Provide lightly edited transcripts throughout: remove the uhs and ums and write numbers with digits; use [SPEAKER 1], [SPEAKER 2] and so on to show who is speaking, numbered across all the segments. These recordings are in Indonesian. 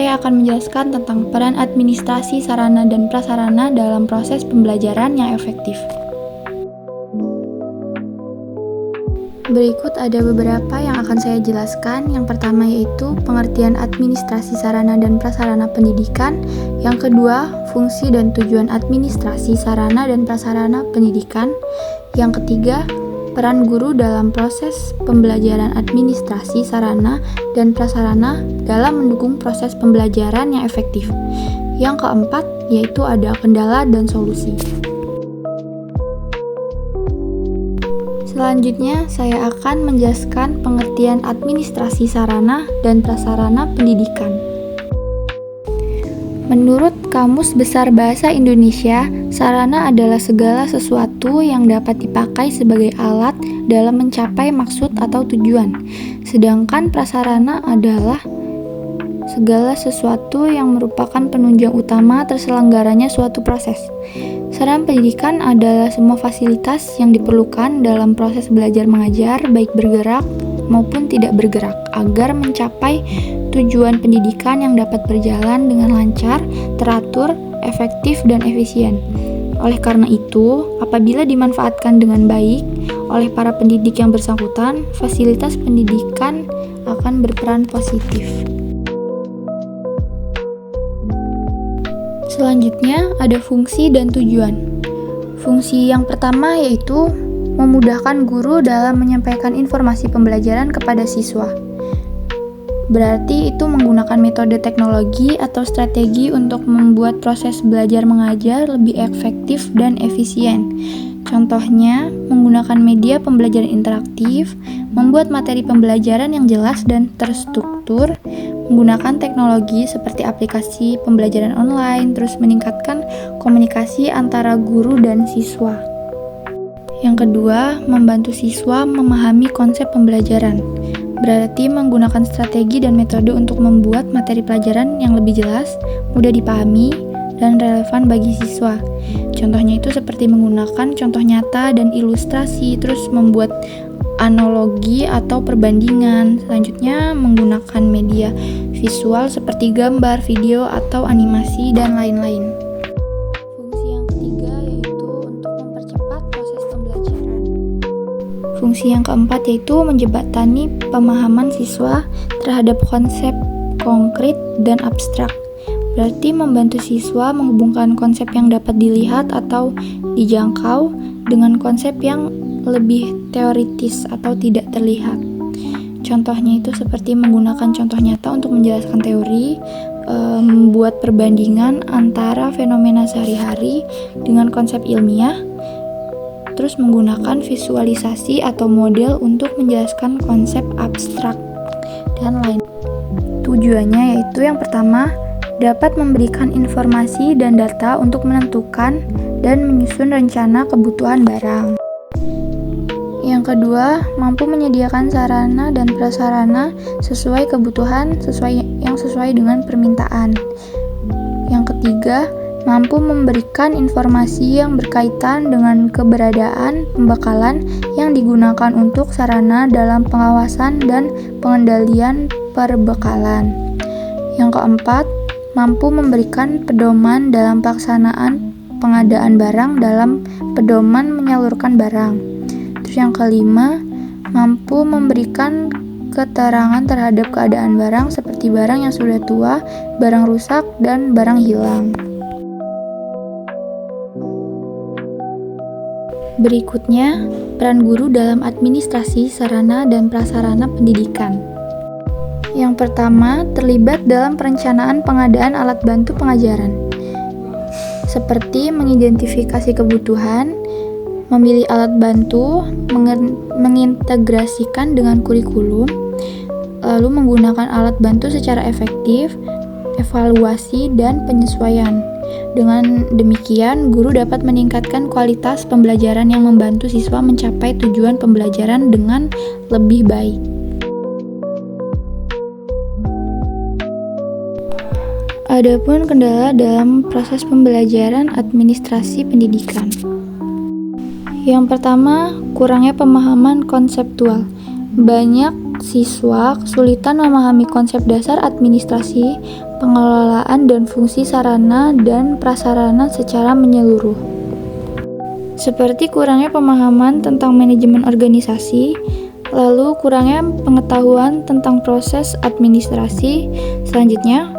[SPEAKER 1] saya akan menjelaskan tentang peran administrasi sarana dan prasarana dalam proses pembelajaran yang efektif. Berikut ada beberapa yang akan saya jelaskan. Yang pertama yaitu pengertian administrasi sarana dan prasarana pendidikan. Yang kedua, fungsi dan tujuan administrasi sarana dan prasarana pendidikan. Yang ketiga, peran guru dalam proses pembelajaran administrasi sarana dan prasarana dalam mendukung proses pembelajaran yang efektif. Yang keempat, yaitu ada kendala dan solusi. Selanjutnya, saya akan menjelaskan pengertian administrasi sarana dan prasarana pendidikan. Menurut Kamus Besar Bahasa Indonesia, sarana adalah segala sesuatu yang dapat dipakai sebagai alat dalam mencapai maksud atau tujuan. Sedangkan prasarana adalah segala sesuatu yang merupakan penunjang utama terselenggaranya suatu proses. Sarana pendidikan adalah semua fasilitas yang diperlukan dalam proses belajar mengajar, baik bergerak maupun tidak bergerak, agar mencapai tujuan pendidikan yang dapat berjalan dengan lancar, teratur, efektif, dan efisien. Oleh karena itu, apabila dimanfaatkan dengan baik oleh para pendidik yang bersangkutan, fasilitas pendidikan akan berperan positif. Selanjutnya, ada fungsi dan tujuan. Fungsi yang pertama yaitu memudahkan guru dalam menyampaikan informasi pembelajaran kepada siswa. Berarti itu menggunakan metode teknologi atau strategi untuk membuat proses belajar mengajar lebih efektif dan efisien. Contohnya, menggunakan media pembelajaran interaktif, membuat materi pembelajaran yang jelas dan terstruktur, menggunakan teknologi seperti aplikasi pembelajaran online, terus meningkatkan komunikasi antara guru dan siswa. Yang kedua, membantu siswa memahami konsep pembelajaran. Berarti menggunakan strategi dan metode untuk membuat materi pelajaran yang lebih jelas, mudah dipahami, dan relevan bagi siswa. Contohnya itu seperti menggunakan contoh nyata dan ilustrasi, terus membuat analogi atau perbandingan. Selanjutnya, menggunakan media visual seperti gambar, video, atau animasi, dan lain-lain. Fungsi yang ketiga yaitu untuk mempercepat proses pembelajaran. Fungsi yang keempat yaitu menjembatani pemahaman siswa terhadap konsep konkret dan abstrak. Berarti membantu siswa menghubungkan konsep yang dapat dilihat atau dijangkau dengan konsep yang lebih teoritis atau tidak terlihat. Contohnya itu seperti menggunakan contoh nyata untuk menjelaskan teori, membuat perbandingan antara fenomena sehari-hari dengan konsep ilmiah, terus menggunakan visualisasi atau model untuk menjelaskan konsep abstrak, dan lain. Tujuannya yaitu yang pertama, dapat memberikan informasi dan data untuk menentukan dan menyusun rencana kebutuhan barang. Yang kedua, mampu menyediakan sarana dan prasarana sesuai kebutuhan yang sesuai dengan permintaan. Yang ketiga, mampu memberikan informasi yang berkaitan dengan keberadaan pembekalan yang digunakan untuk sarana dalam pengawasan dan pengendalian perbekalan. Yang keempat, mampu memberikan pedoman dalam pelaksanaan pengadaan barang dalam pedoman menyalurkan barang. Terus yang kelima, mampu memberikan keterangan terhadap keadaan barang seperti barang yang sudah tua, barang rusak, dan barang hilang. Berikutnya, peran guru dalam administrasi sarana dan prasarana pendidikan. Yang pertama, terlibat dalam perencanaan pengadaan alat bantu pengajaran, seperti mengidentifikasi kebutuhan, memilih alat bantu, mengintegrasikan dengan kurikulum, lalu menggunakan alat bantu secara efektif, evaluasi, dan penyesuaian. Dengan demikian, guru dapat meningkatkan kualitas pembelajaran yang membantu siswa mencapai tujuan pembelajaran dengan lebih baik. Adapun kendala dalam proses pembelajaran administrasi pendidikan. Yang pertama, kurangnya pemahaman konseptual. Banyak siswa kesulitan memahami konsep dasar administrasi, pengelolaan, dan fungsi sarana dan prasarana secara menyeluruh. Seperti kurangnya pemahaman tentang manajemen organisasi, lalu kurangnya pengetahuan tentang proses administrasi, selanjutnya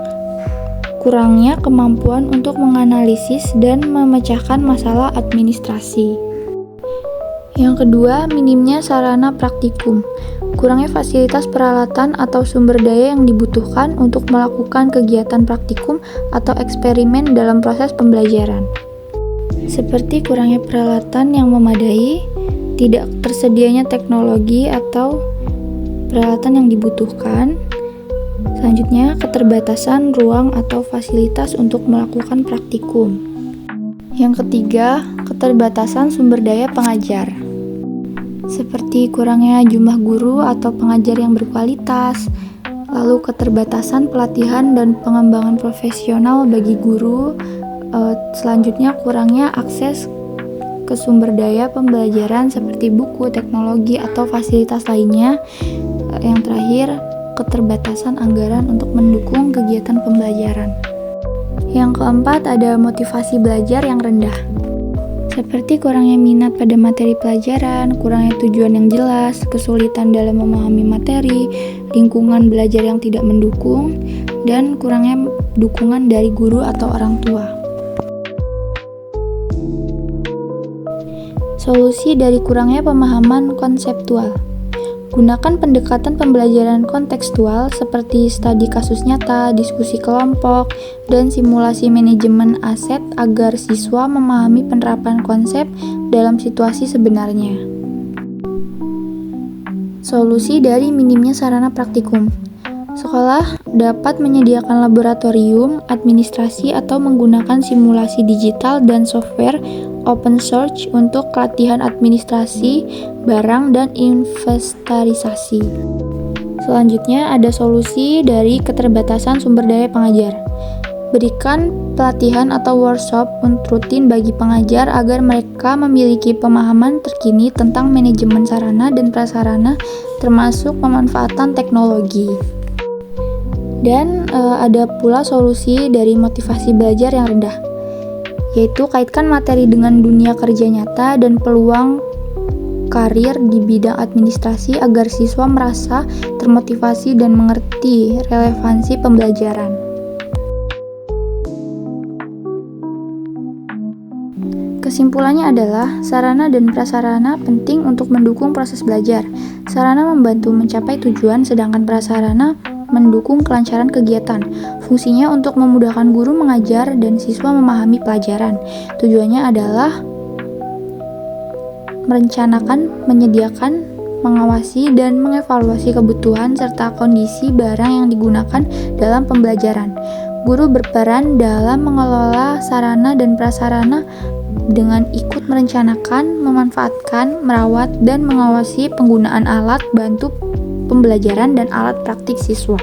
[SPEAKER 1] kurangnya kemampuan untuk menganalisis dan memecahkan masalah administrasi. Yang kedua, minimnya sarana praktikum. Kurangnya fasilitas peralatan atau sumber daya yang dibutuhkan untuk melakukan kegiatan praktikum atau eksperimen dalam proses pembelajaran. Seperti kurangnya peralatan yang memadai, tidak tersedianya teknologi atau peralatan yang dibutuhkan. Selanjutnya, keterbatasan ruang atau fasilitas untuk melakukan praktikum. Yang ketiga, keterbatasan sumber daya pengajar. Seperti kurangnya jumlah guru atau pengajar yang berkualitas, lalu keterbatasan pelatihan dan pengembangan profesional bagi guru, selanjutnya kurangnya akses ke sumber daya pembelajaran seperti buku, teknologi, atau fasilitas lainnya. Yang terakhir, keterbatasan anggaran untuk mendukung kegiatan pembelajaran. Yang keempat, ada motivasi belajar yang rendah. Seperti kurangnya minat pada materi pelajaran, kurangnya tujuan yang jelas, kesulitan dalam memahami materi, lingkungan belajar yang tidak mendukung, dan kurangnya dukungan dari guru atau orang tua. Solusi dari kurangnya pemahaman konseptual. Gunakan pendekatan pembelajaran kontekstual seperti studi kasus nyata, diskusi kelompok, dan simulasi manajemen aset agar siswa memahami penerapan konsep dalam situasi sebenarnya. Solusi dari minimnya sarana praktikum. Sekolah dapat menyediakan laboratorium, administrasi, atau menggunakan simulasi digital dan software open source untuk pelatihan administrasi, barang, dan inventarisasi. Selanjutnya, ada solusi dari keterbatasan sumber daya pengajar. Berikan pelatihan atau workshop rutin bagi pengajar agar mereka memiliki pemahaman terkini tentang manajemen sarana dan prasarana, termasuk pemanfaatan teknologi. Dan ada pula solusi dari motivasi belajar yang rendah, yaitu kaitkan materi dengan dunia kerja nyata dan peluang karir di bidang administrasi agar siswa merasa termotivasi dan mengerti relevansi pembelajaran. Kesimpulannya adalah, sarana dan prasarana penting untuk mendukung proses belajar. Sarana membantu mencapai tujuan, sedangkan prasarana mendukung kelancaran kegiatan. Fungsinya untuk memudahkan guru mengajar dan siswa memahami pelajaran. Tujuannya adalah merencanakan, menyediakan, mengawasi, dan mengevaluasi kebutuhan serta kondisi barang yang digunakan dalam pembelajaran. Guru berperan dalam mengelola sarana dan prasarana dengan ikut merencanakan, memanfaatkan, merawat, dan mengawasi penggunaan alat bantu pembelajaran dan alat praktik siswa.